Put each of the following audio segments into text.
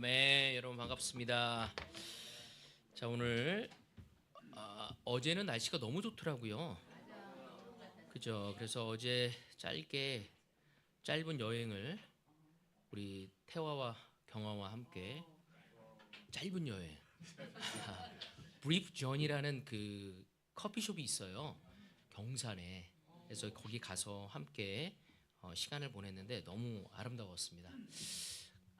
아멘. 여러분 반갑습니다. 자, 오늘 어제는 날씨가 너무 좋더라고요. 그죠? 그래서 어제 짧은 여행을 우리 태화와 경화와 함께 짧은 여행 브리프 존이라는 그 커피숍이 있어요. 경산에. 그래서 거기 가서 함께 시간을 보냈는데 너무 아름다웠습니다.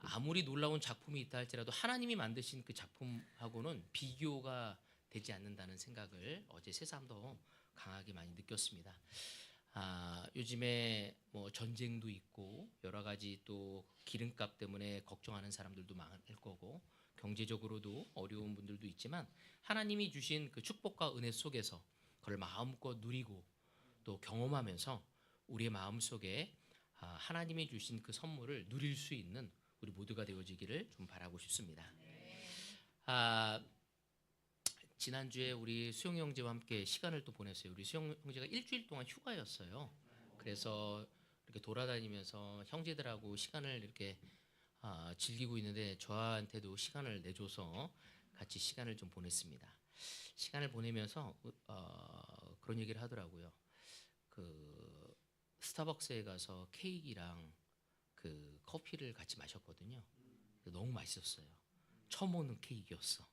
아무리 놀라운 작품이 있다 할지라도 하나님이 만드신 그 작품하고는 비교가 되지 않는다는 생각을 어제 새삼도 강하게 많이 느꼈습니다. 요즘에 뭐 전쟁도 있고 여러 가지 또 기름값 때문에 걱정하는 사람들도 많을 거고 경제적으로도 어려운 분들도 있지만 하나님이 주신 그 축복과 은혜 속에서 그걸 마음껏 누리고 또 경험하면서 우리의 마음 속에 하나님이 주신 그 선물을 누릴 수 있는 우리 모두가 되어지기를 좀 바라고 싶습니다. 지난주에 우리 수영 형제와 함께 시간을 또 보냈어요. 우리 수영 형제가 일주일 동안 휴가였어요. 그래서 이렇게 돌아다니면서 형제들하고 시간을 이렇게 즐기고 있는데 저한테도 시간을 내줘서 같이 시간을 좀 보냈습니다. 시간을 보내면서 그런 얘기를 하더라고요. 그 스타벅스에 가서 케이크랑 그 커피를 같이 마셨거든요. 너무 맛있었어요. 처음 먹는 케이크였어.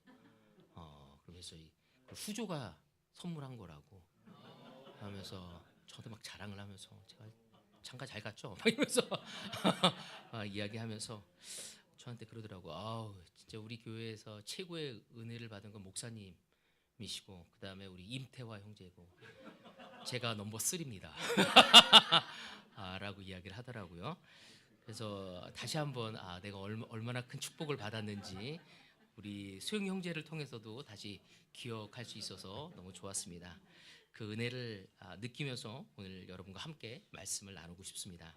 그래서 그 후조가 선물한 거라고 하면서 저한테 막 자랑을 하면서 제가 장가 잘 갔죠? 막 이러면서 이야기하면서 저한테 그러더라고. 아우 진짜 우리 교회에서 최고의 은혜를 받은 건 목사님이시고 그 다음에 우리 임태화 형제고 제가 넘버 3입니다. 라고 이야기를 하더라고요. 그래서 다시 한번 내가 얼마나 큰 축복을 받았는지 우리 수영 형제를 통해서도 다시 기억할 수 있어서 너무 좋았습니다. 그 은혜를 느끼면서 오늘 여러분과 함께 말씀을 나누고 싶습니다.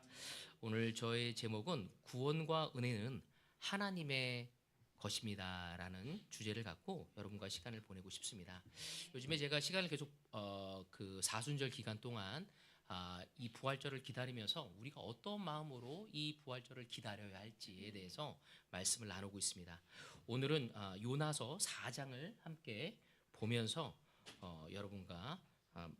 오늘 저의 제목은 구원과 은혜는 하나님의 것입니다 라는 주제를 갖고 여러분과 시간을 보내고 싶습니다. 요즘에 제가 시간을 계속 그 사순절 기간 동안 이 부활절을 기다리면서 우리가 어떤 마음으로 이 부활절을 기다려야 할지에 대해서 말씀을 나누고 있습니다. 오늘은 요나서 4장을 함께 보면서 여러분과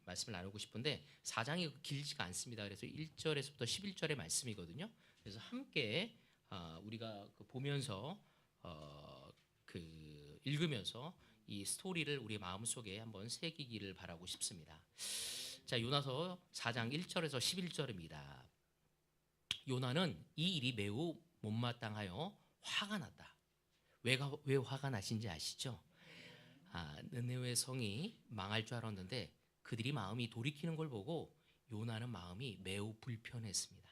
말씀을 나누고 싶은데 4장이 길지가 않습니다. 그래서 1절에서부터 11절의 말씀이거든요. 그래서 함께 우리가 보면서 그 읽으면서 이 스토리를 우리 마음속에 한번 새기기를 바라고 싶습니다. 자, 요나서 4장 1절에서 11절입니다. 요나는 이 일이 매우 못마땅하여 화가 났다. 왜 화가 나신지 아시죠? 느느웨 성이 망할 줄 알았는데 그들이 마음이 돌이키는 걸 보고 요나는 마음이 매우 불편했습니다.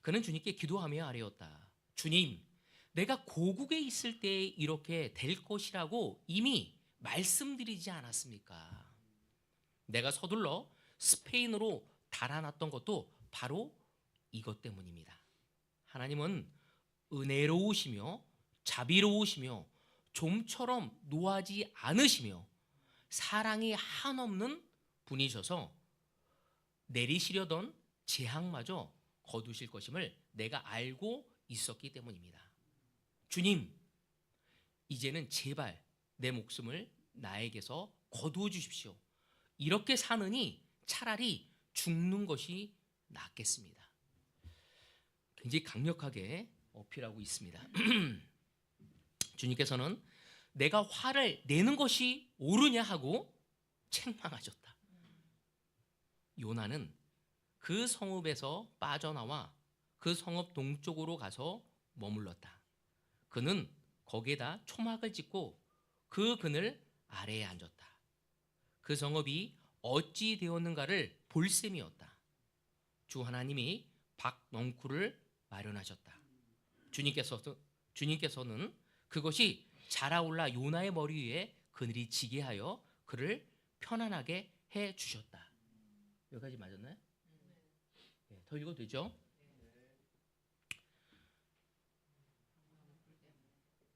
그는 주님께 기도하며 아뢰었다. 주님, 내가 고국에 있을 때 이렇게 될 것이라고 이미 말씀드리지 않았습니까? 내가 서둘러 스페인으로 달아났던 것도 바로 이것 때문입니다. 하나님은 은혜로우시며 자비로우시며 좀처럼 노하지 않으시며 사랑이 한없는 분이셔서 내리시려던 재앙마저 거두실 것임을 내가 알고 있었기 때문입니다. 주님, 이제는 제발 내 목숨을 나에게서 거두어 주십시오. 이렇게 사느니 차라리 죽는 것이 낫겠습니다. 굉장히 강력하게 어필하고 있습니다. 주님께서는 내가 화를 내는 것이 옳으냐 하고 책망하셨다. 요나는 그 성읍에서 빠져나와 그 성읍 동쪽으로 가서 머물렀다. 그는 거기에다 초막을 짓고 그 그늘 아래에 앉았다. 그 성읍이 어찌 되었는가를 볼 셈이었다. 주 하나님이 박넝쿨을 마련하셨다. 주님께서는 그것이 자라올라 요나의 머리 위에 그늘이 지게 하여 그를 편안하게 해 주셨다. 여기까지 맞았나요? 네, 더 읽어도 되죠?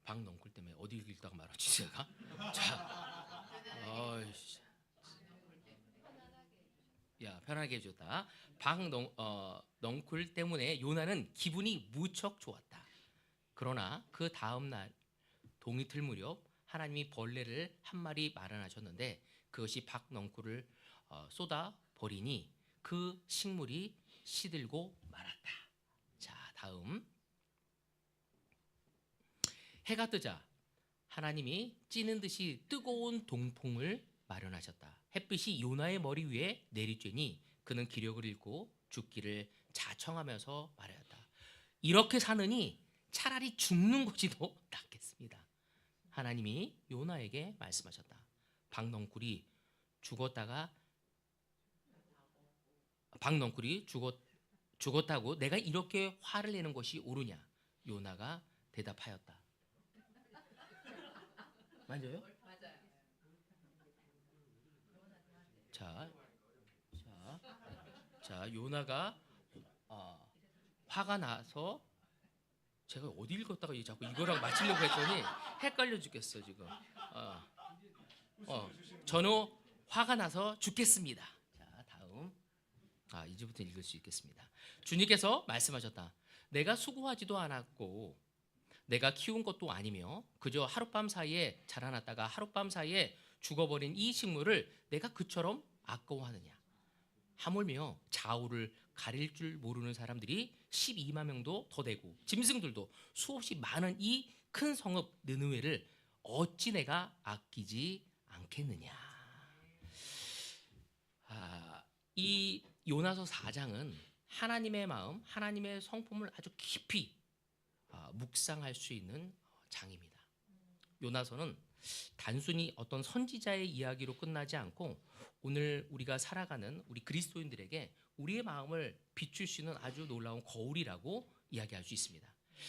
박넝쿨 때문에 어디 읽다가 말았지 제가? 자, 편하게 해줬다. 넝쿨 때문에 요나는 기분이 무척 좋았다. 그러나 그 다음 날 동이틀 무렵 하나님이 벌레를 한 마리 마련하셨는데 그것이 박넝쿨을 쏟아 버리니 그 식물이 시들고 말았다. 자, 다음. 해가 뜨자 하나님이 찌는 듯이 뜨거운 동풍을 마련하셨다. 햇빛이 요나의 머리 위에 내리쬐니 그는 기력을 잃고 죽기를 자청하면서 말하였다. 이렇게 사느니 차라리 죽는 것이 더 낫겠습니다. 하나님이 요나에게 말씀하셨다. 박넝쿨이 죽었다가 죽었다고 내가 이렇게 화를 내는 것이 옳으냐? 요나가 대답하였다. 맞아요? 자, 요나가 화가 나서 제가 어디 읽었다가 자꾸 이거랑 맞추려고 했더니 헷갈려 죽겠어 지금. 저는 화가 나서 죽겠습니다. 자, 다음. 이제부터 읽을 수 있겠습니다. 주님께서 말씀하셨다. 내가 수고하지도 않았고 내가 키운 것도 아니며 그저 하룻밤 사이에 자라났다가 하룻밤 사이에 죽어버린 이 식물을 내가 그처럼 아까워하느냐. 하물며 좌우를 가릴 줄 모르는 사람들이 12만 명도 더 되고 짐승들도 수없이 많은 이 큰 성읍 느느웨를 어찌 내가 아끼지 않겠느냐. 이 요나서 4장은 하나님의 마음, 하나님의 성품을 아주 깊이 묵상할 수 있는 장입니다. 요나서는 단순히 어떤 선지자의 이야기로 끝나지 않고 오늘 우리가 살아가는 우리 그리스도인들에게 우리의 마음을 비출 수 있는 아주 놀라운 거울이라고 이야기할 수 있습니다.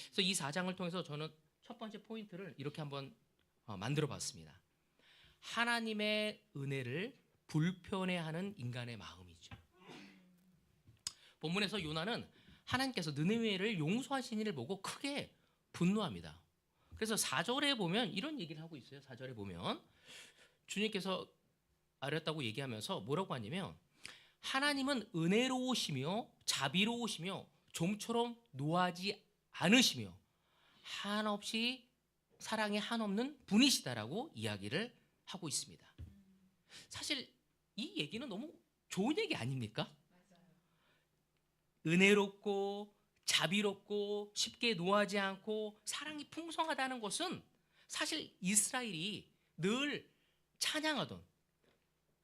그래서 이 4장을 통해서 저는 첫 번째 포인트를 이렇게 한번 만들어 봤습니다. 하나님의 은혜를 불편해하는 인간의 마음이죠. 본문에서 요나는 하나님께서 느느웨를 용서하신 일을 보고 크게 분노합니다. 그래서 4절에 보면 이런 얘기를 하고 있어요. 4절에 보면 주님께서 아렸다고 얘기하면서 뭐라고 하냐면 하나님은 은혜로우시며 자비로우시며 좀처럼 노하지 않으시며 한없이 사랑이 한없는 분이시다라고 이야기를 하고 있습니다. 사실 이 얘기는 너무 좋은 얘기 아닙니까? 은혜롭고 자비롭고 쉽게 노하지 않고 사랑이 풍성하다는 것은 사실 이스라엘이 늘 찬양하던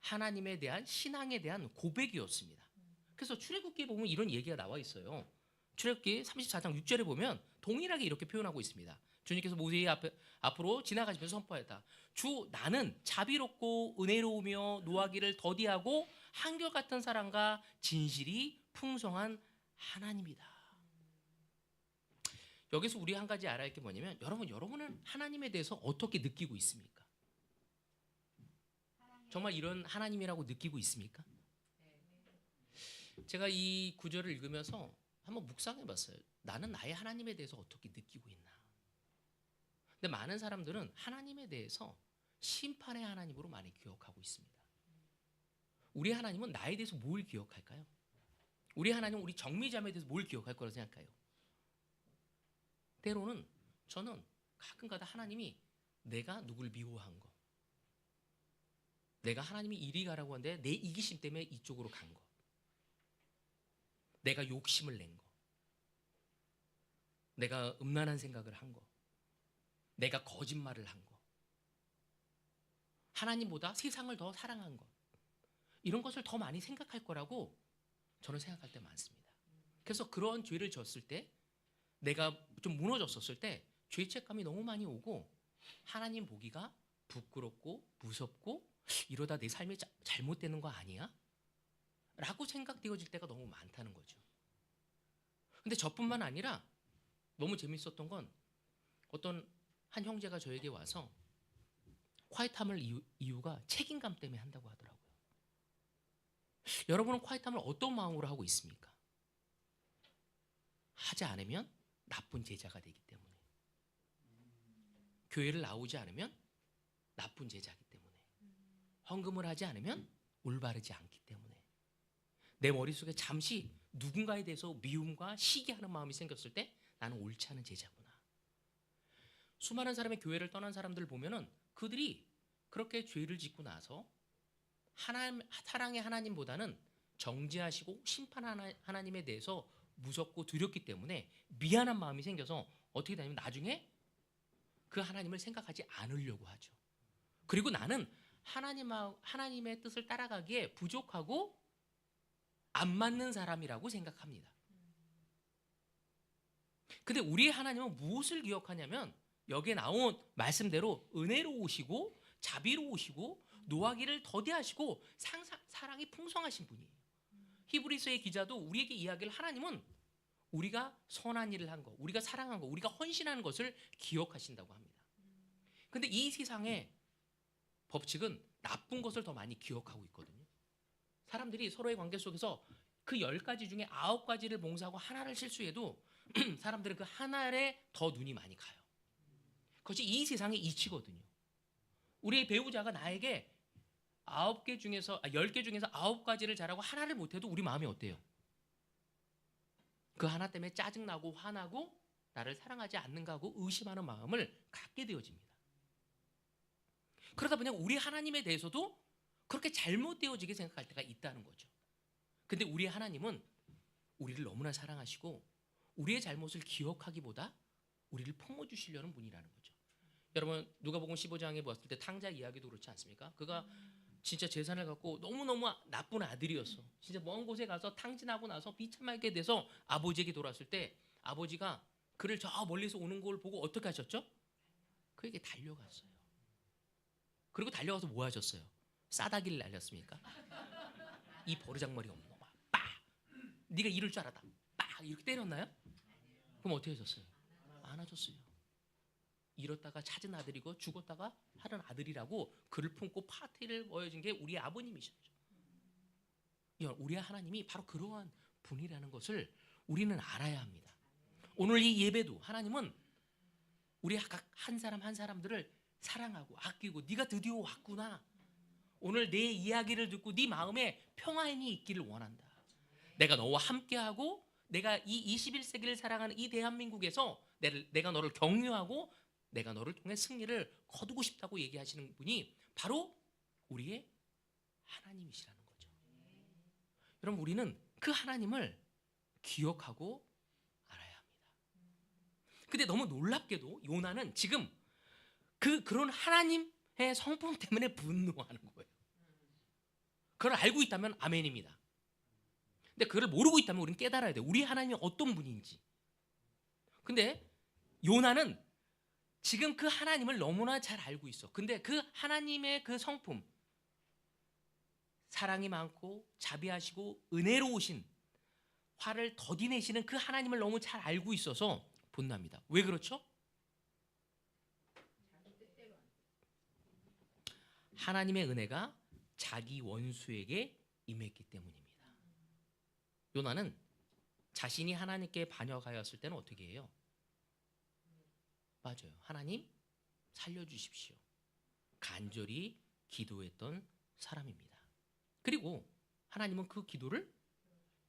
하나님에 대한 신앙에 대한 고백이었습니다. 그래서 출애굽기에 보면 이런 얘기가 나와 있어요. 출애굽기 34장 6절에 보면 동일하게 이렇게 표현하고 있습니다. 주님께서 모세의 앞으로 지나가시면서 선포했다. 주 나는 자비롭고 은혜로우며 노하기를 더디하고 한결같은 사랑과 진실이 풍성한 하나님이다. 여기서 우리 한 가지 알아야 할 게 뭐냐면 여러분은 하나님에 대해서 어떻게 느끼고 있습니까? 정말 이런 하나님이라고 느끼고 있습니까? 제가 이 구절을 읽으면서 한번 묵상해 봤어요. 나는 나의 하나님에 대해서 어떻게 느끼고 있나? 근데 많은 사람들은 하나님에 대해서 심판의 하나님으로 많이 기억하고 있습니다. 우리 하나님은 나에 대해서 뭘 기억할까요? 우리 하나님은 우리 정미자매에 대해서 뭘 기억할 거라고 생각해요? 때로는 저는 가끔가다 하나님이 내가 누굴 미워한 거, 내가 하나님이 이리 가라고 하는데 내 이기심 때문에 이쪽으로 간 거, 내가 욕심을 낸 거, 내가 음란한 생각을 한 거, 내가 거짓말을 한 거, 하나님보다 세상을 더 사랑한 것, 이런 것을 더 많이 생각할 거라고 저는 생각할 때 많습니다. 그래서 그런 죄를 졌을 때, 내가 좀 무너졌었을 때 죄책감이 너무 많이 오고 하나님 보기가 부끄럽고 무섭고 이러다 내 삶이 잘못되는 거 아니야? 라고 생각되어질 때가 너무 많다는 거죠. 근데 저뿐만 아니라 너무 재밌었던 건 어떤 한 형제가 저에게 와서 콰이트함을 이유가 책임감 때문에 한다고 하더라고요. 여러분은 콰이트함을 어떤 마음으로 하고 있습니까? 하지 않으면 나쁜 제자가 되기 때문에, 교회를 나오지 않으면 나쁜 제자이기 때문에, 헌금을 하지 않으면 올바르지 않기 때문에, 내 머릿속에 잠시 누군가에 대해서 미움과 시기하는 마음이 생겼을 때 나는 옳지 않은 제자구나. 수많은 사람의 교회를 떠난 사람들을 보면은 그들이 그렇게 죄를 짓고 나서 사랑의 하나님보다는 정죄하시고 심판하는 하나님에 대해서 무섭고 두렵기 때문에 미안한 마음이 생겨서 어떻게 되냐면 나중에 그 하나님을 생각하지 않으려고 하죠. 그리고 나는 하나님의 뜻을 따라가기에 부족하고 안 맞는 사람이라고 생각합니다. 근데 우리의 하나님은 무엇을 기억하냐면 여기에 나온 말씀대로 은혜로우시고 자비로우시고 노하기를 더디하시고 사랑이 풍성하신 분이에요. 히브리서의 기자도 우리에게 이야기를 하나님은 우리가 선한 일을 한 거, 우리가 사랑한 거, 우리가 헌신하는 것을 기억하신다고 합니다. 근데 이 세상의 법칙은 나쁜 것을 더 많이 기억하고 있거든요. 사람들이 서로의 관계 속에서 그 10가지 중에 9가지를 봉사하고 하나를 실수해도 사람들은 그 하나에 더 눈이 많이 가요. 그것이 이 세상의 이치거든요. 우리의 배우자가 나에게 10개 중에서 9가지를 잘하고 하나를 못해도 우리 마음이 어때요? 그 하나 때문에 짜증나고 화나고 나를 사랑하지 않는가 하고 의심하는 마음을 갖게 되어집니다. 그러다 보니 우리 하나님에 대해서도 그렇게 잘못되어지게 생각할 때가 있다는 거죠. 근데 우리 하나님은 우리를 너무나 사랑하시고 우리의 잘못을 기억하기보다 우리를 품어주시려는 분이라는 거죠. 여러분 누가복음 15장에 보았을 때 탕자 이야기도 그렇지 않습니까? 그가 진짜 재산을 갖고 너무너무 나쁜 아들이었어. 진짜 먼 곳에 가서 탕진하고 나서 비참하게 돼서 아버지에게 돌아왔을 때 아버지가 그를 저 멀리서 오는 걸 보고 어떻게 하셨죠? 그에게 달려갔어요. 그리고 달려가서 뭐 하셨어요? 싸다기를 날렸습니까? 이 버르장머리 없는 놈아, 빠! 네가 이럴 줄 알았다, 빠! 이렇게 때렸나요? 그럼 어떻게 하셨어요? 안아줬어요. 잃었다가 찾은 아들이고 죽었다가 하는 아들이라고 그를 품고 파티를 보여준 게 우리 아버님이셨죠. 우리 하나님이 바로 그러한 분이라는 것을 우리는 알아야 합니다. 오늘 이 예배도 하나님은 우리 각 한 사람 한 사람들을 사랑하고 아끼고 네가 드디어 왔구나. 오늘 내 이야기를 듣고 네 마음에 평안이 있기를 원한다. 내가 너와 함께하고 내가 이 21세기를 살아가는 이 대한민국에서 내가 너를 격려하고 내가 너를 통해 승리를 거두고 싶다고 얘기하시는 분이 바로 우리의 하나님이시라는 거죠. 여러분 우리는 그 하나님을 기억하고 알아야 합니다. 근데 너무 놀랍게도 요나는 지금 그런 하나님의 성품 때문에 분노하는 거예요. 그걸 알고 있다면 아멘입니다. 근데 그걸 모르고 있다면 우리는 깨달아야 돼요. 우리 하나님이 어떤 분인지. 근데 요나는 지금 그 하나님을 너무나 잘 알고 있어. 근데 그 하나님의 그 성품, 사랑이 많고 자비하시고 은혜로우신, 화를 더디내시는 그 하나님을 너무 잘 알고 있어서 분노합니다. 왜 그렇죠? 하나님의 은혜가 자기 원수에게 임했기 때문입니다. 요나는 자신이 하나님께 반역하였을 때는 어떻게 해요? 맞아요. 하나님 살려주십시오. 간절히 기도했던 사람입니다. 그리고 하나님은 그 기도를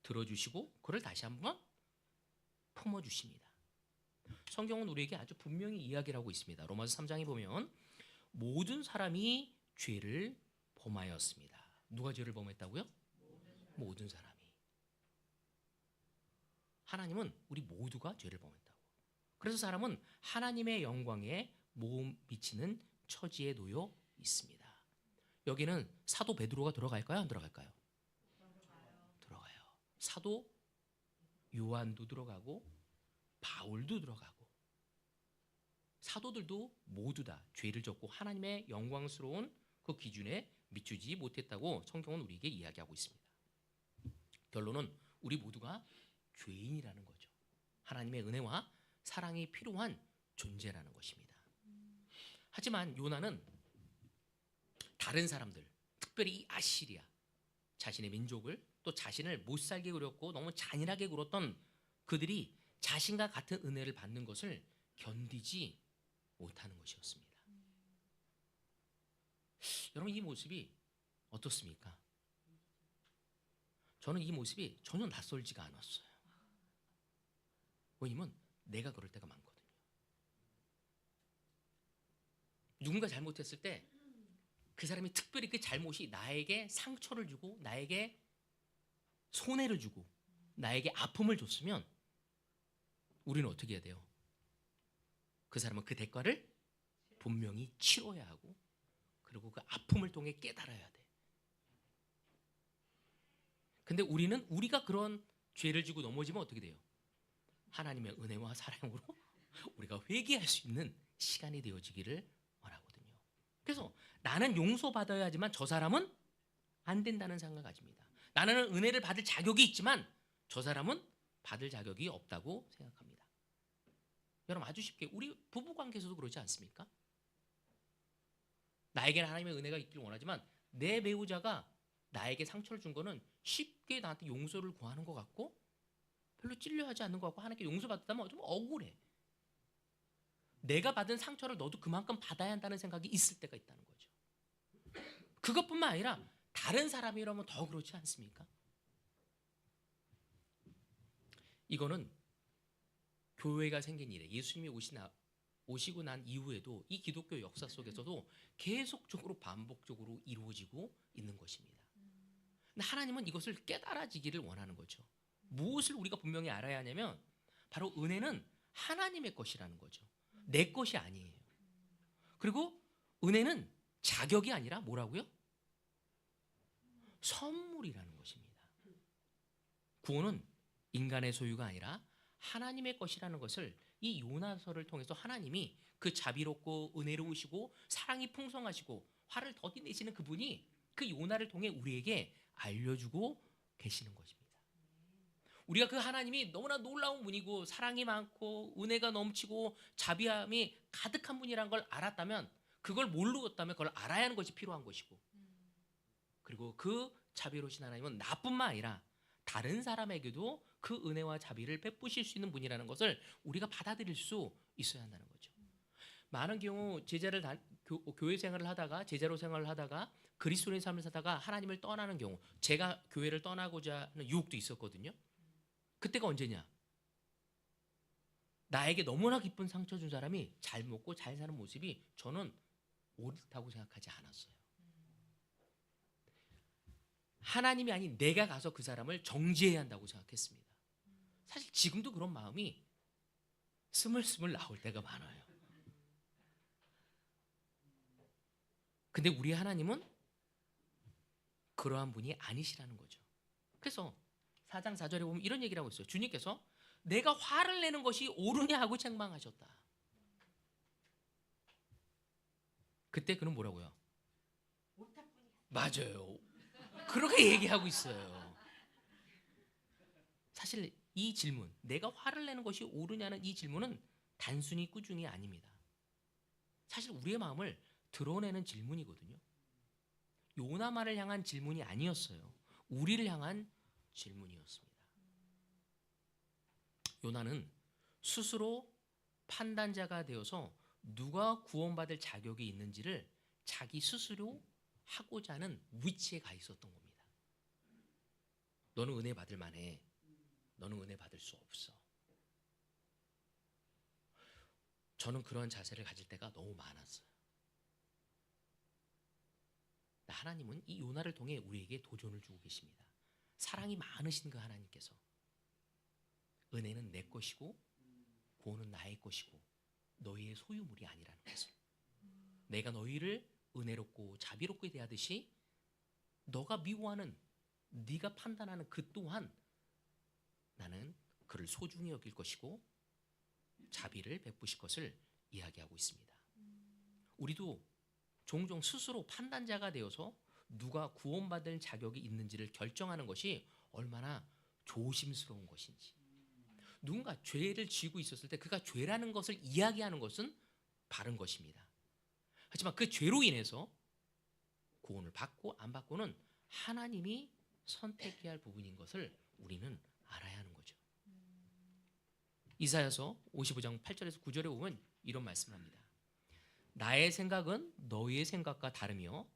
들어주시고 그를 다시 한번 품어주십니다. 성경은 우리에게 아주 분명히 이야기를 하고 있습니다. 로마서 3장에 보면 모든 사람이 죄를 범하였습니다. 누가 죄를 범했다고요? 모든 사람이. 하나님은 우리 모두가 죄를 범했다고. 그래서 사람은 하나님의 영광에 못 미치는 처지에 놓여 있습니다. 여기는 사도 베드로가 들어갈까요? 안 들어갈까요? 들어가요. 사도 요한도 들어가고 바울도 들어가고 사도들도 모두 다 죄를 졌고 하나님의 영광스러운 그 기준에 미치지 못했다고 성경은 우리에게 이야기하고 있습니다. 결론은 우리 모두가 죄인이라는 거죠. 하나님의 은혜와 사랑이 필요한 존재라는 것입니다. 하지만 요나는 다른 사람들, 특별히 이 아시리아, 자신의 민족을 또 자신을 못살게 굴었고 너무 잔인하게 굴었던 그들이 자신과 같은 은혜를 받는 것을 견디지 못하는 것이었습니다. 여러분 이 모습이 어떻습니까? 저는 이 모습이 전혀 낯설지가 않았어요. 왜냐면 내가 그럴 때가 많거든요. 누군가 잘못했을 때 그 사람이 특별히 그 잘못이 나에게 상처를 주고 나에게 손해를 주고 나에게 아픔을 줬으면 우리는 어떻게 해야 돼요? 그 사람은 그 대가를 분명히 치러야 하고 그리고 그 아픔을 통해 깨달아야 돼. 근데 우리는 우리가 그런 죄를 지고 넘어지면 어떻게 돼요? 하나님의 은혜와 사랑으로 우리가 회개할 수 있는 시간이 되어지기를 원하거든요. 그래서 나는 용서받아야 하지만 저 사람은 안 된다는 생각을 가집니다. 나는 은혜를 받을 자격이 있지만 저 사람은 받을 자격이 없다고 생각합니다. 여러분 아주 쉽게 우리 부부관계에서도 그러지 않습니까? 나에게는 하나님의 은혜가 있길 원하지만 내 배우자가 나에게 상처를 준 거는 쉽게 나한테 용서를 구하는 것 같고 별로 찔려하지 않는 것 같고 하나님께 용서받았다면 좀 억울해. 내가 받은 상처를 너도 그만큼 받아야 한다는 생각이 있을 때가 있다는 거죠. 그것뿐만 아니라 다른 사람이라면 더 그렇지 않습니까? 이거는 교회가 생긴 이래 예수님이 오시고 난 이후에도 이 기독교 역사 속에서도 계속적으로 반복적으로 이루어지고 있는 것입니다. 근데 하나님은 이것을 깨달아지기를 원하는 거죠. 무엇을 우리가 분명히 알아야 하냐면 바로 은혜는 하나님의 것이라는 거죠. 내 것이 아니에요. 그리고 은혜는 자격이 아니라 뭐라고요? 선물이라는 것입니다. 구원은 인간의 소유가 아니라 하나님의 것이라는 것을 이 요나서를 통해서 하나님이 그 자비롭고 은혜로우시고 사랑이 풍성하시고 화를 더디 내시는 그분이 그 요나를 통해 우리에게 알려주고 계시는 것입니다. 우리가 그 하나님이 너무나 놀라운 분이고 사랑이 많고 은혜가 넘치고 자비함이 가득한 분이라는 걸 알았다면 그걸 모르었다면 그걸 알아야 하는 것이 필요한 것이고 그리고 그 자비로우신 하나님은 나뿐만 아니라 다른 사람에게도 그 은혜와 자비를 베푸실 수 있는 분이라는 것을 우리가 받아들일 수 있어야 한다는 거죠. 많은 경우 교회 생활을 하다가 제자로 생활을 하다가 그리스도인의 삶을 살다가 하나님을 떠나는 경우 제가 교회를 떠나고자 하는 유혹도 있었거든요. 그때가 언제냐? 나에게 너무나 깊은 상처 준 사람이 잘 먹고 잘 사는 모습이 저는 옳다고 생각하지 않았어요. 하나님이 아닌 내가 가서 그 사람을 정죄해야 한다고 생각했습니다. 사실 지금도 그런 마음이 스물스물 나올 때가 많아요. 근데 우리 하나님은 그러한 분이 아니시라는 거죠. 그래서 4장 4절에 보면 이런 얘기를 하고 있어요. 주님께서 내가 화를 내는 것이 옳으냐 하고 책망하셨다. 그때 그는 뭐라고요? 맞아요. 그렇게 얘기하고 있어요. 사실 이 질문, 내가 화를 내는 것이 옳으냐는 이 질문은 단순히 꾸중이 아닙니다. 사실 우리의 마음을 드러내는 질문이거든요. 요나만을 향한 질문이 아니었어요. 우리를 향한 질문이었습니다. 요나는 스스로 판단자가 되어서 누가 구원받을 자격이 있는지를 자기 스스로 하고자 하는 위치에 가 있었던 겁니다. 너는 은혜 받을 만해. 너는 은혜 받을 수 없어. 저는 그런 자세를 가질 때가 너무 많았어요. 하나님은 이 요나를 통해 우리에게 도전을 주고 계십니다. 사랑이 많으신 그 하나님께서 은혜는 내 것이고 구원은 나의 것이고 너희의 소유물이 아니라는 것을, 내가 너희를 은혜롭고 자비롭게 대하듯이 너가 미워하는, 네가 판단하는 그 또한 나는 그를 소중히 여길 것이고 자비를 베푸실 것을 이야기하고 있습니다. 우리도 종종 스스로 판단자가 되어서 누가 구원받을 자격이 있는지를 결정하는 것이 얼마나 조심스러운 것인지, 누군가 죄를 지고 있었을 때 그가 죄라는 것을 이야기하는 것은 바른 것입니다. 하지만 그 죄로 인해서 구원을 받고 안 받고는 하나님이 선택해야 할 부분인 것을 우리는 알아야 하는 거죠. 이사야서 55장 8절에서 9절에 보면 이런 말씀을 합니다. 나의 생각은 너희의 생각과 다르며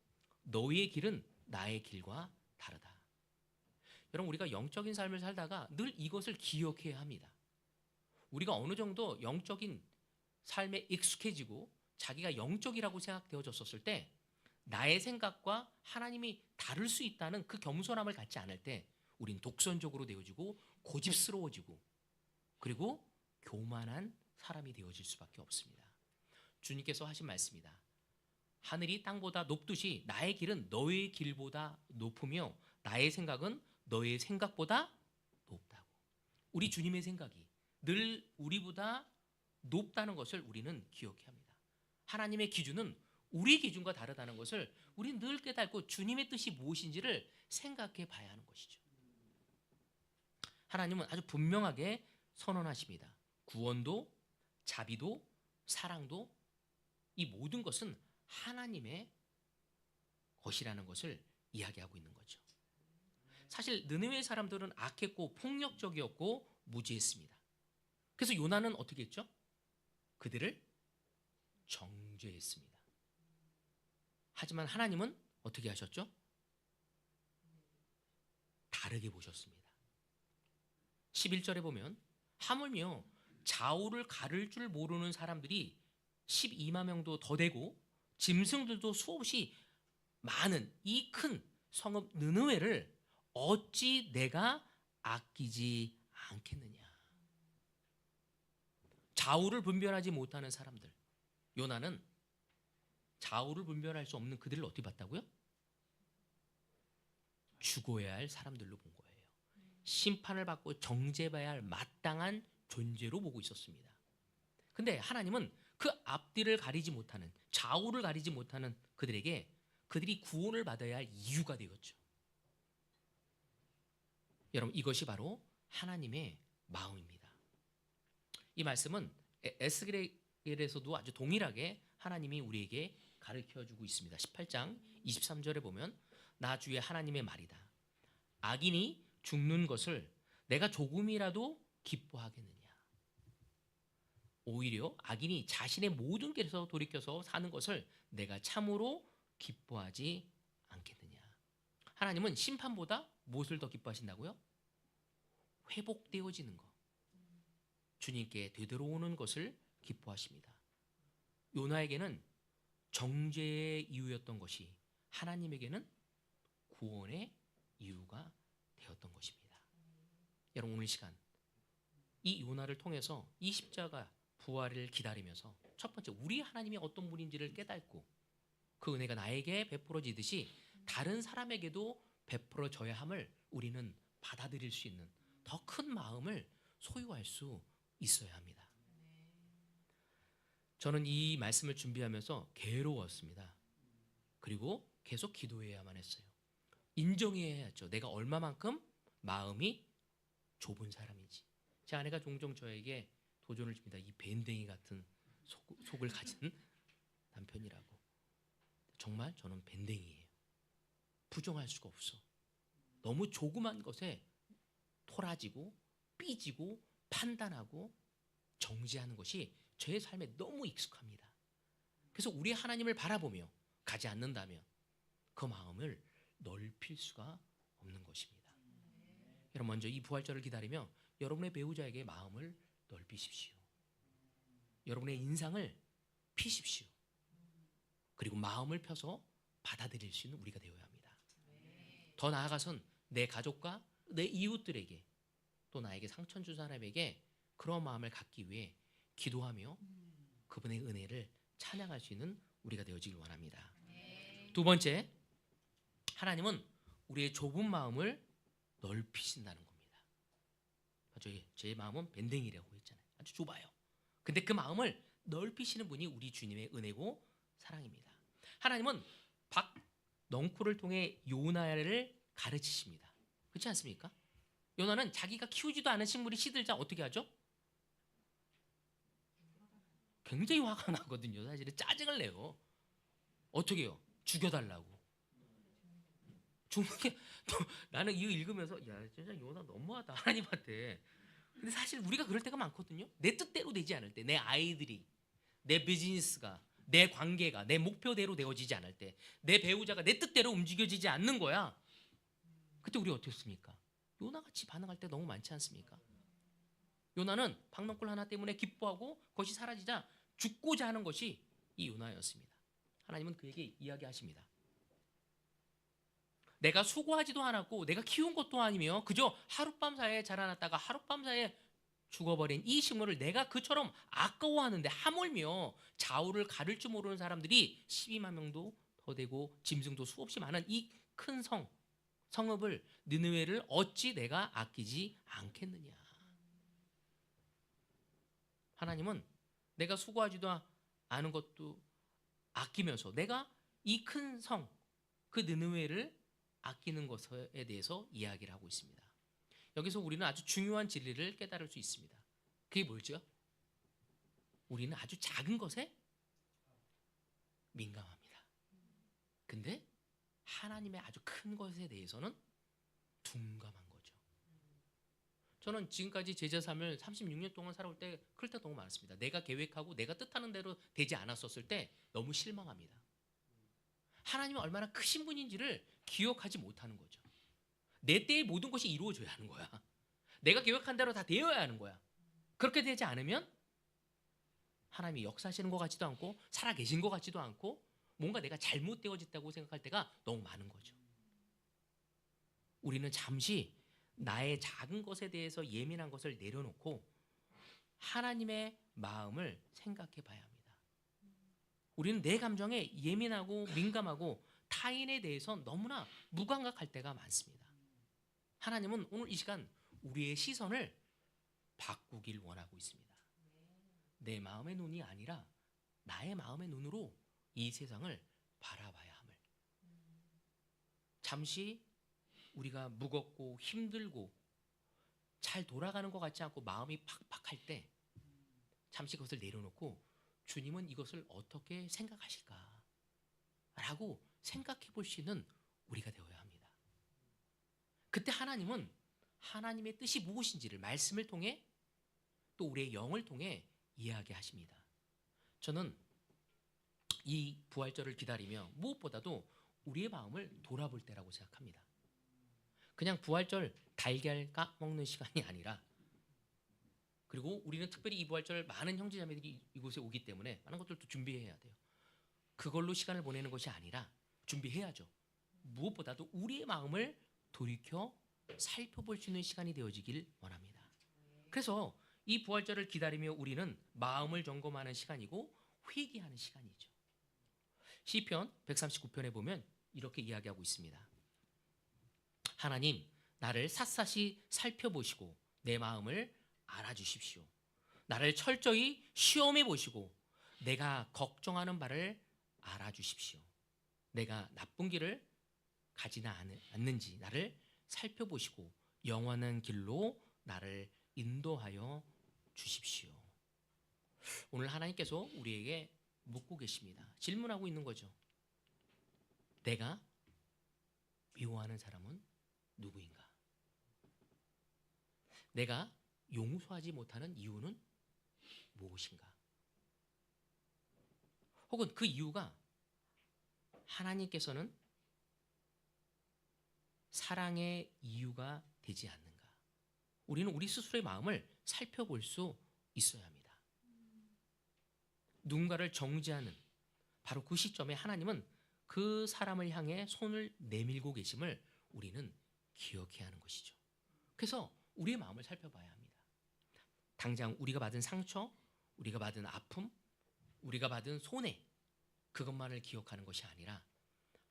너희의 길은 나의 길과 다르다. 여러분, 우리가 영적인 삶을 살다가 늘 이것을 기억해야 합니다. 우리가 어느 정도 영적인 삶에 익숙해지고 자기가 영적이라고 생각되어졌었을 때 나의 생각과 하나님이 다를 수 있다는 그 겸손함을 갖지 않을 때 우린 독선적으로 되어지고 고집스러워지고 그리고 교만한 사람이 되어질 수밖에 없습니다. 주님께서 하신 말씀이다. 하늘이 땅보다 높듯이 나의 길은 너의 길보다 높으며 나의 생각은 너의 생각보다 높다고. 우리 주님의 생각이 늘 우리보다 높다는 것을 우리는 기억해야 합니다. 하나님의 기준은 우리 기준과 다르다는 것을 우리는 늘 깨닫고 주님의 뜻이 무엇인지를 생각해 봐야 하는 것이죠. 하나님은 아주 분명하게 선언하십니다. 구원도 자비도 사랑도 이 모든 것은 하나님의 것이라는 것을 이야기하고 있는 거죠. 사실 느느웨 사람들은 악했고 폭력적이었고 무지했습니다. 그래서 요나는 어떻게 했죠? 그들을 정죄했습니다. 하지만 하나님은 어떻게 하셨죠? 다르게 보셨습니다. 11절에 보면 하물며 좌우를 가를 줄 모르는 사람들이 12만 명도 더 되고 짐승들도 수없이 많은 이 큰 성읍 느느웨를 어찌 내가 아끼지 않겠느냐. 좌우를 분별하지 못하는 사람들. 요나는 좌우를 분별할 수 없는 그들을 어떻게 봤다고요? 죽어야 할 사람들로 본 거예요. 심판을 받고 정죄받아야 할 마땅한 존재로 보고 있었습니다. 근데 하나님은 그 앞뒤를 가리지 못하는, 좌우를 가리지 못하는 그들에게 그들이 구원을 받아야 할 이유가 되었죠. 여러분, 이것이 바로 하나님의 마음입니다. 이 말씀은 에스겔에서도 아주 동일하게 하나님이 우리에게 가르쳐주고 있습니다. 18장 23절에 보면 나 주의 하나님의 말이다. 악인이 죽는 것을 내가 조금이라도 기뻐하겠느냐. 오히려 악인이 자신의 모든 길에서 돌이켜서 사는 것을 내가 참으로 기뻐하지 않겠느냐. 하나님은 심판보다 무엇을 더 기뻐하신다고요? 회복되어지는 것, 주님께 되돌아오는 것을 기뻐하십니다. 요나에게는 정죄의 이유였던 것이 하나님에게는 구원의 이유가 되었던 것입니다. 여러분, 오늘 시간 이 요나를 통해서 이 십자가 부활을 기다리면서 첫 번째, 우리 하나님이 어떤 분인지를 깨닫고 그 은혜가 나에게 베풀어지듯이 다른 사람에게도 베풀어져야 함을 우리는 받아들일 수 있는 더 큰 마음을 소유할 수 있어야 합니다. 저는 이 말씀을 준비하면서 괴로웠습니다. 그리고 계속 기도해야만 했어요. 인정해야 했죠. 내가 얼마만큼 마음이 좁은 사람인지. 제 아내가 종종 저에게 도전을 줍니다. 이 밴댕이 같은 속을 가진 남편이라고. 정말 저는 밴댕이에요. 부정할 수가 없어. 너무 조그만 것에 토라지고 삐지고 판단하고 정죄하는 것이 제 삶에 너무 익숙합니다. 그래서 우리 하나님을 바라보며 가지 않는다면 그 마음을 넓힐 수가 없는 것입니다. 여러분, 먼저 이 부활절을 기다리며 여러분의 배우자에게 마음을 넓히십시오. 여러분의 인상을 피십시오. 그리고 마음을 펴서 받아들일 수 있는 우리가 되어야 합니다. 더 나아가선 내 가족과 내 이웃들에게 또 나에게 상처 준 사람에게 그런 마음을 갖기 위해 기도하며 그분의 은혜를 찬양할 수 있는 우리가 되어지길 원합니다. 두 번째, 하나님은 우리의 좁은 마음을 넓히신다는 겁니다. 제 마음은 밴댕이라고 했잖아요. 아주 좁아요. 근데 그 마음을 넓히시는 분이 우리 주님의 은혜고 사랑입니다. 하나님은 넝쿨을 통해 요나를 가르치십니다. 그렇지 않습니까? 요나는 자기가 키우지도 않은 식물이 시들자 어떻게 하죠? 굉장히 화가 나거든요. 사실은 짜증을 내요. 어떻게 해요? 죽여달라고. 죽는 게 나는 이거 읽으면서 야, 진짜 요나 너무하다 하나님한테. 근데 사실 우리가 그럴 때가 많거든요. 내 뜻대로 되지 않을 때, 내 아이들이, 내 비즈니스가, 내 관계가 내 목표대로 되어지지 않을 때, 내 배우자가 내 뜻대로 움직여지지 않는 거야. 그때 우리 어떻게 했습니까? 요나같이 반응할 때 너무 많지 않습니까? 요나는 박넝쿨 하나 때문에 기뻐하고 그것이 사라지자 죽고자 하는 것이 이 요나였습니다. 하나님은 그에게 이야기하십니다. 내가 수고하지도 않았고 내가 키운 것도 아니며 그저 하룻밤 사이에 자라났다가 하룻밤 사이에 죽어버린 이 식물을 내가 그처럼 아까워하는데 하물며 좌우를 가를 줄 모르는 사람들이 12만 명도 더 되고 짐승도 수없이 많은 이 큰 성읍을 느느웨를 어찌 내가 아끼지 않겠느냐. 하나님은 내가 수고하지도 않은 것도 아끼면서 내가 이 큰 성, 그 느느웨를 아끼는 것에 대해서 이야기를 하고 있습니다. 여기서 우리는 아주 중요한 진리를 깨달을 수 있습니다. 그게 뭘죠? 우리는 아주 작은 것에 민감합니다. 근데 하나님의 아주 큰 것에 대해서는 둔감한 거죠. 저는 지금까지 제자 삶을 36년 동안 살아올 때 그럴 때 너무 많습니다. 내가 계획하고 내가 뜻하는 대로 되지 않았었을 때 너무 실망합니다. 하나님은 얼마나 크신 분인지를 기억하지 못하는 거죠. 내 때의 모든 것이 이루어져야 하는 거야. 내가 계획한 대로 다 되어야 하는 거야. 그렇게 되지 않으면 하나님이 역사하시는 것 같지도 않고 살아계신 것 같지도 않고 뭔가 내가 잘못되어졌다고 생각할 때가 너무 많은 거죠. 우리는 잠시 나의 작은 것에 대해서 예민한 것을 내려놓고 하나님의 마음을 생각해 봐야 합니다. 우리는 내 감정에 예민하고 민감하고 타인에 대해서 너무나 무감각할 때가 많습니다. 하나님은 오늘 이 시간 우리의 시선을 바꾸길 원하고 있습니다. 내 마음의 눈이 아니라 나의 마음의 눈으로 이 세상을 바라봐야 함을. 잠시 우리가 무겁고 힘들고 잘 돌아가는 것 같지 않고 마음이 팍팍할 때 잠시 그것을 내려놓고 주님은 이것을 어떻게 생각하실까? 라고 생각해 볼 수 있는 우리가 되어야 합니다. 그때 하나님은 하나님의 뜻이 무엇인지를 말씀을 통해 또 우리의 영을 통해 이야기하십니다. 저는 이 부활절을 기다리며 무엇보다도 우리의 마음을 돌아볼 때라고 생각합니다. 그냥 부활절 달걀 까먹는 시간이 아니라, 그리고 우리는 특별히 이 부활절 많은 형제자매들이 이곳에 오기 때문에 많은 것들도 준비해야 돼요. 그걸로 시간을 보내는 것이 아니라 준비해야죠. 무엇보다도 우리의 마음을 돌이켜 살펴볼 수 있는 시간이 되어지길 원합니다. 그래서 이 부활절을 기다리며 우리는 마음을 점검하는 시간이고 회개하는 시간이죠. 시편 139편에 보면 이렇게 이야기하고 있습니다. 하나님, 나를 샅샅이 살펴보시고 내 마음을 알아주십시오. 나를 철저히 시험해 보시고 내가 걱정하는 바를 알아주십시오. 내가 나쁜 길을 가지나 않는지 나를 살펴보시고 영원한 길로 나를 인도하여 주십시오. 오늘 하나님께서 우리에게 묻고 계십니다. 질문하고 있는 거죠. 내가 미워하는 사람은 누구인가? 내가 용서하지 못하는 이유는 무엇인가? 혹은 그 이유가 하나님께서는 사랑의 이유가 되지 않는가? 우리는 우리 스스로의 마음을 살펴볼 수 있어야 합니다. 누군가를 정죄하는 바로 그 시점에 하나님은 그 사람을 향해 손을 내밀고 계심을 우리는 기억해야 하는 것이죠. 그래서 우리의 마음을 살펴봐야 합니다. 당장 우리가 받은 상처, 우리가 받은 아픔, 우리가 받은 손해, 그것만을 기억하는 것이 아니라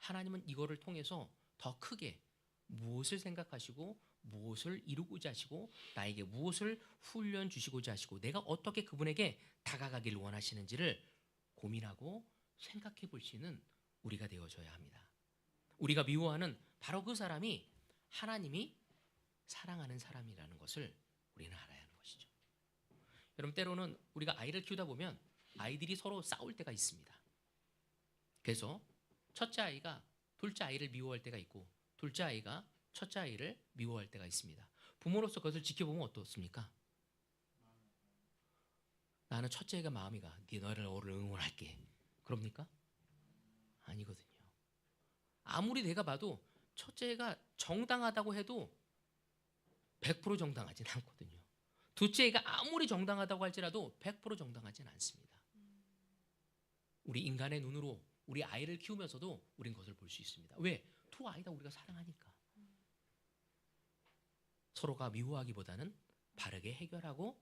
하나님은 이거를 통해서 더 크게 무엇을 생각하시고 무엇을 이루고자 하시고 나에게 무엇을 훈련 주시고자 하시고 내가 어떻게 그분에게 다가가기를 원하시는지를 고민하고 생각해 볼 수 있는 우리가 되어줘야 합니다. 우리가 미워하는 바로 그 사람이 하나님이 사랑하는 사람이라는 것을 우리는 알아야 하는 것이죠. 여러분, 때로는 우리가 아이를 키우다 보면 아이들이 서로 싸울 때가 있습니다. 그래서 첫째 아이가 둘째 아이를 미워할 때가 있고 둘째 아이가 첫째 아이를 미워할 때가 있습니다. 부모로서 그것을 지켜보면 어떻습니까? 나는 첫째 애가 마음이 가. 너를 응원할게. 그럽니까? 아니거든요. 아무리 내가 봐도 첫째 애가 정당하다고 해도 100% 정당하진 않거든요. 둘째 애가 아무리 정당하다고 할지라도 100% 정당하진 않습니다. 우리 인간의 눈으로 우리 아이를 키우면서도 우린 그것을 볼 수 있습니다. 왜? 두 아이 다 우리가 사랑하니까. 서로가 미워하기보다는 바르게 해결하고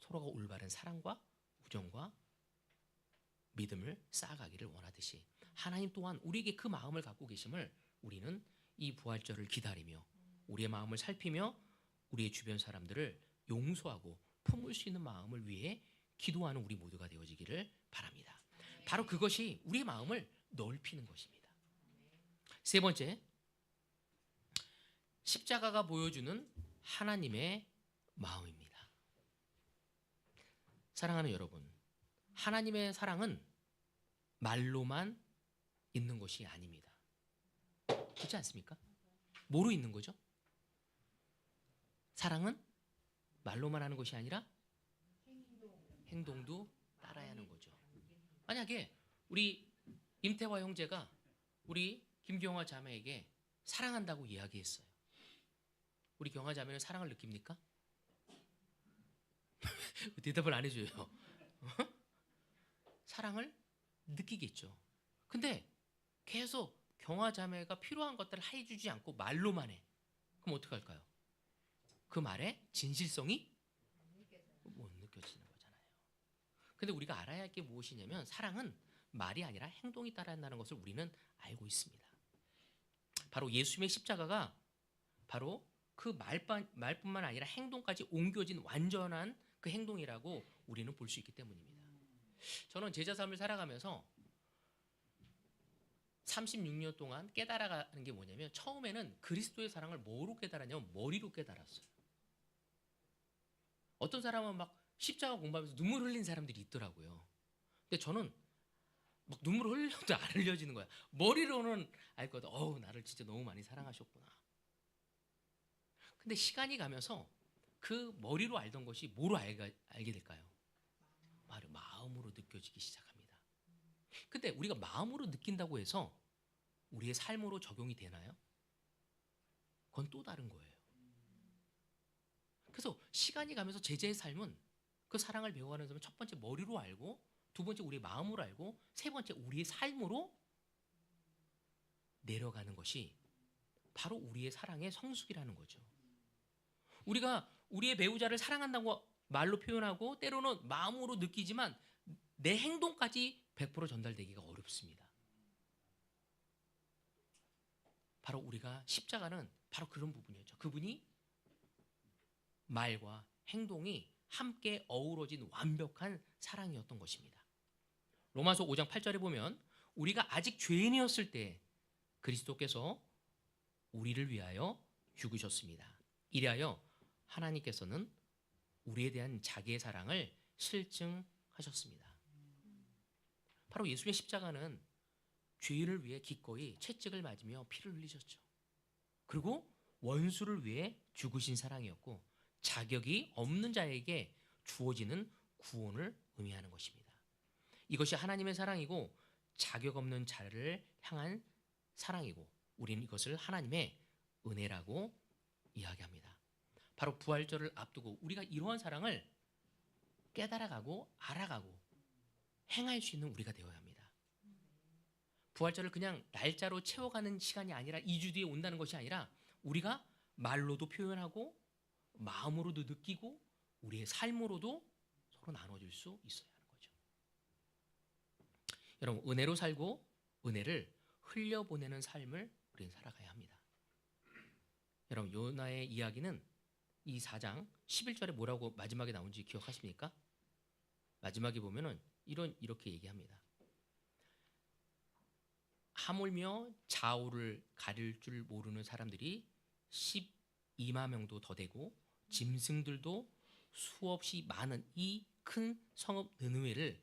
서로가 올바른 사랑과 우정과 믿음을 쌓아가기를 원하듯이 하나님 또한 우리에게 그 마음을 갖고 계심을 우리는 이 부활절을 기다리며 우리의 마음을 살피며 우리의 주변 사람들을 용서하고 품을 수 있는 마음을 위해 기도하는 우리 모두가 되어지기를 바랍니다. 바로 그것이 우리의 마음을 넓히는 것입니다. 세 번째, 십자가가 보여주는 하나님의 마음입니다. 사랑하는 여러분, 하나님의 사랑은 말로만 있는 것이 아닙니다. 그렇지 않습니까? 뭐로 있는 거죠? 사랑은 말로만 하는 것이 아니라 행동도 따라야 하는 거죠. 만약에 우리 임태화 형제가 우리 김경화 자매에게 사랑한다고 이야기했어요. 우리 경화 자매는 사랑을 느낍니까? 대답을 안 해줘요. 사랑을 느끼겠죠. 근데 계속 경화 자매가 필요한 것들을 해주지 않고 말로만 해. 그럼 어떻게 할까요? 그 말에 진실성이 못 느껴지는 거잖아요. 근데 우리가 알아야 할 게 무엇이냐면 사랑은 말이 아니라 행동이 따라야 한다는 것을 우리는 알고 있습니다. 바로 예수님의 십자가가 바로 그 말뿐만 아니라 행동까지 옮겨진 완전한 그 행동이라고 우리는 볼 수 있기 때문입니다. 저는 제자 삶을 살아가면서 36년 동안 깨달아가는 게 뭐냐면 처음에는 그리스도의 사랑을 뭐로 깨달았냐면 머리로 깨달았어요. 어떤 사람은 막 십자가 공부하면서 눈물 흘린 사람들이 있더라고요. 근데 저는 막 눈물 흘려도 안 흘려지는 거야. 머리로는 알거든. 나를 진짜 너무 많이 사랑하셨구나. 근데 시간이 가면서 그 머리로 알던 것이 뭐로 알게 될까요? 바로 마음으로 느껴지기 시작합니다. 근데 우리가 마음으로 느낀다고 해서 우리의 삶으로 적용이 되나요? 그건 또 다른 거예요. 그래서 시간이 가면서 제자의 삶은 그 사랑을 배워가는 사람은 첫 번째 머리로 알고, 두 번째 우리의 마음으로 알고, 세 번째 우리의 삶으로 내려가는 것이 바로 우리의 사랑의 성숙이라는 거죠. 우리가 우리의 배우자를 사랑한다고 말로 표현하고 때로는 마음으로 느끼지만 내 행동까지 100% 전달되기가 어렵습니다. 바로 우리가 십자가는 바로 그런 부분이었죠. 그분이 말과 행동이 함께 어우러진 완벽한 사랑이었던 것입니다. 로마서 5장 8절에 보면 우리가 아직 죄인이었을 때 그리스도께서 우리를 위하여 죽으셨습니다. 이리하여 하나님께서는 우리에 대한 자기의 사랑을 실증하셨습니다. 바로 예수의 십자가는 죄인을 위해 기꺼이 채찍을 맞으며 피를 흘리셨죠. 그리고 원수를 위해 죽으신 사랑이었고 자격이 없는 자에게 주어지는 구원을 의미하는 것입니다. 이것이 하나님의 사랑이고 자격 없는 자를 향한 사랑이고 우리는 이것을 하나님의 은혜라고 이야기합니다. 바로 부활절을 앞두고 우리가 이러한 사랑을 깨달아가고 알아가고 행할 수 있는 우리가 되어야 합니다. 부활절을 그냥 날짜로 채워가는 시간이 아니라 2주 뒤에 온다는 것이 아니라 우리가 말로도 표현하고 마음으로도 느끼고 우리의 삶으로도 서로 나눠줄 수 있어야 하는 거죠. 여러분, 은혜로 살고 은혜를 흘려보내는 삶을 우리는 살아가야 합니다. 여러분, 요나의 이야기는 이 4장 11절에 뭐라고 마지막에 나온지 기억하십니까? 마지막에 보면은 이렇게 얘기합니다. 하물며 좌우를 가릴 줄 모르는 사람들이 12만 명도 더 되고 짐승들도 수없이 많은 이 큰 성읍 느느웨를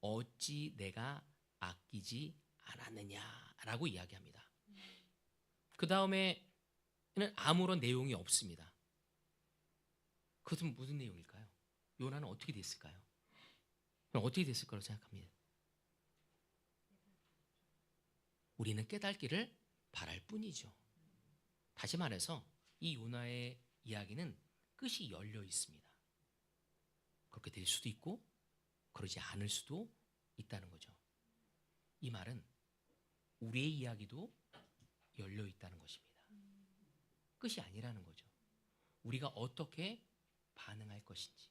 어찌 내가 아끼지 않았느냐라고 이야기합니다. 그 다음에는 아무런 내용이 없습니다. 그것은 무슨 내용일까요? 요나는 어떻게 됐을까요? 어떻게 됐을 거라고 생각합니다. 우리는 깨닫기를 바랄 뿐이죠. 다시 말해서 이 요나의 이야기는 끝이 열려 있습니다. 그렇게 될 수도 있고 그러지 않을 수도 있다는 거죠. 이 말은 우리의 이야기도 열려 있다는 것입니다. 끝이 아니라는 거죠. 우리가 어떻게 반응할 것인지,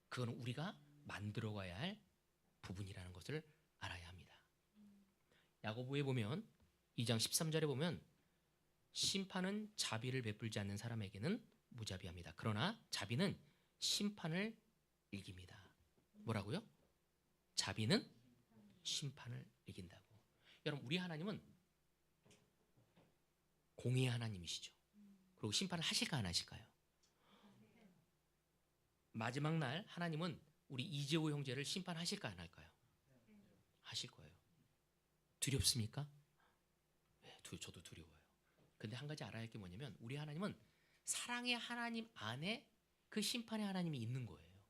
그건 우리가 만들어가야 할 부분이라는 것을 알아야 합니다. 야고보에 보면 2장 13절에 보면 심판은 자비를 베풀지 않는 사람에게는 무자비합니다. 그러나 자비는 심판을 이깁니다. 뭐라고요? 자비는 심판을 이긴다고. 여러분, 우리 하나님은 공의의 하나님이시죠. 그리고 심판을 하실까 안 하실까요? 마지막 날 하나님은 우리 이재호 형제를 심판하실까 안 할까요? 하실 거예요. 두렵습니까? 네, 저도 두려워요. 근데 한 가지 알아야 할 게 뭐냐면 우리 하나님은 사랑의 하나님 안에 그 심판의 하나님이 있는 거예요.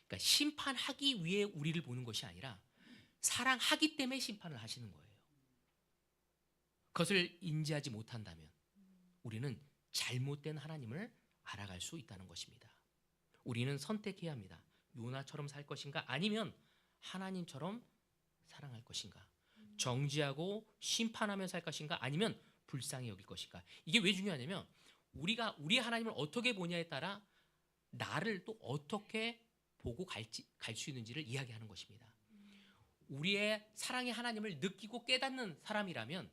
그러니까 심판하기 위해 우리를 보는 것이 아니라 사랑하기 때문에 심판을 하시는 거예요. 그것을 인지하지 못한다면 우리는 잘못된 하나님을 알아갈 수 있다는 것입니다. 우리는 선택해야 합니다. 요나처럼 살 것인가, 아니면 하나님처럼 사랑할 것인가, 정죄하고 심판하며 살 것인가, 아니면 불쌍히 여길 것인가. 이게 왜 중요하냐면 우리가 우리 하나님을 어떻게 보냐에 따라 나를 또 어떻게 보고 갈 수 있는지를 이야기하는 것입니다. 우리의 사랑의 하나님을 느끼고 깨닫는 사람이라면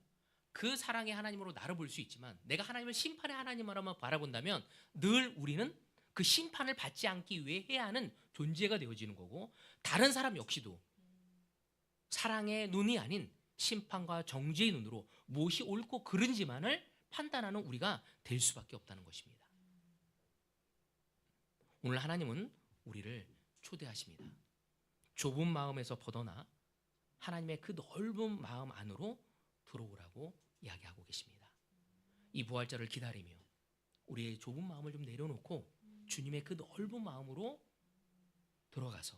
그 사랑의 하나님으로 나를 볼 수 있지만, 내가 하나님을 심판의 하나님으로만 바라본다면 늘 우리는 그 심판을 받지 않기 위해 해야 하는 존재가 되어지는 거고, 다른 사람 역시도 사랑의 눈이 아닌 심판과 정죄의 눈으로 무엇이 옳고 그른지만을 판단하는 우리가 될 수밖에 없다는 것입니다. 오늘 하나님은 우리를 초대하십니다. 좁은 마음에서 벗어나 하나님의 그 넓은 마음 안으로 들어오라고 이야기하고 계십니다. 이 부활절을 기다리며 우리의 좁은 마음을 좀 내려놓고 주님의 그 넓은 마음으로 들어가서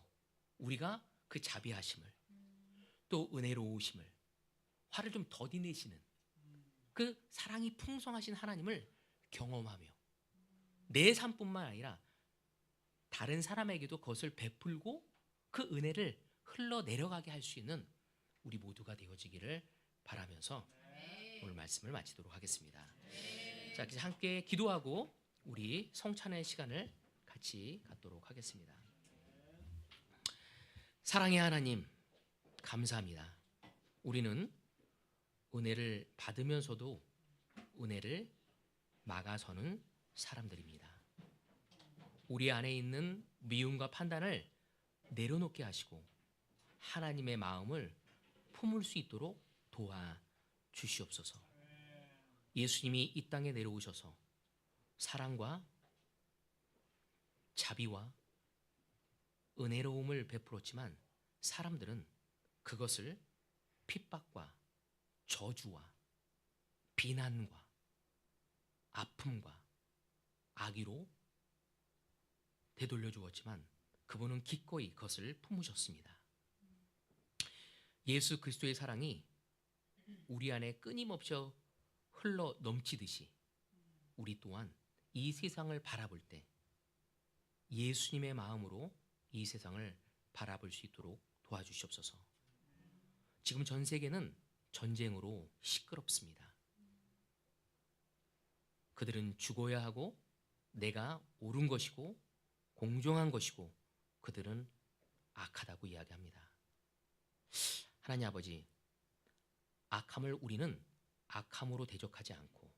우리가 그 자비하심을, 또 은혜로우심을, 화를 좀 더디 내시는 그 사랑이 풍성하신 하나님을 경험하며 내 삶뿐만 아니라 다른 사람에게도 그것을 베풀고 그 은혜를 흘러내려가게 할 수 있는 우리 모두가 되어지기를 바라면서 오늘 말씀을 마치도록 하겠습니다. 자, 이제 함께 기도하고 우리 성찬의 시간을 같이 갖도록 하겠습니다. 사랑의 하나님, 감사합니다. 우리는 은혜를 받으면서도 은혜를 막아서는 사람들입니다. 우리 안에 있는 미움과 판단을 내려놓게 하시고 하나님의 마음을 품을 수 있도록 도와주시옵소서. 예수님이 이 땅에 내려오셔서 사랑과 자비와 은혜로움을 베풀었지만 사람들은 그것을 핍박과 저주와 비난과 아픔과 악의로 되돌려 주었지만 그분은 기꺼이 그것을 품으셨습니다. 예수 그리스도의 사랑이 우리 안에 끊임없이 흘러 넘치듯이 우리 또한 이 세상을 바라볼 때 예수님의 마음으로 이 세상을 바라볼 수 있도록 도와주시옵소서. 지금 전 세계는 전쟁으로 시끄럽습니다. 그들은 죽어야 하고 내가 옳은 것이고 공정한 것이고 그들은 악하다고 이야기합니다. 하나님 아버지, 악함을 우리는 악함으로 대적하지 않고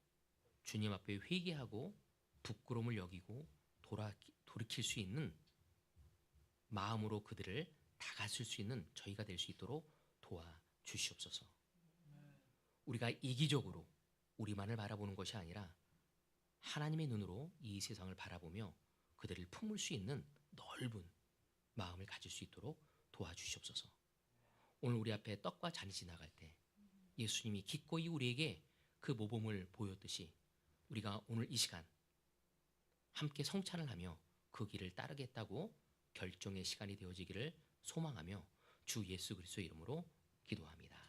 주님 앞에 회개하고 부끄러움을 여기고 돌이킬 수 있는 마음으로 그들을 다가설 수 있는 저희가 될 수 있도록 도와주시옵소서. 우리가 이기적으로 우리만을 바라보는 것이 아니라 하나님의 눈으로 이 세상을 바라보며 그들을 품을 수 있는 넓은 마음을 가질 수 있도록 도와주시옵소서. 오늘 우리 앞에 떡과 잔이 지나갈 때 예수님이 기꺼이 우리에게 그 모범을 보였듯이 우리가 오늘 이 시간 함께 성찬을 하며 그 길을 따르겠다고 결정의 시간이 되어지기를 소망하며 주 예수 그리스도의 이름으로 기도합니다.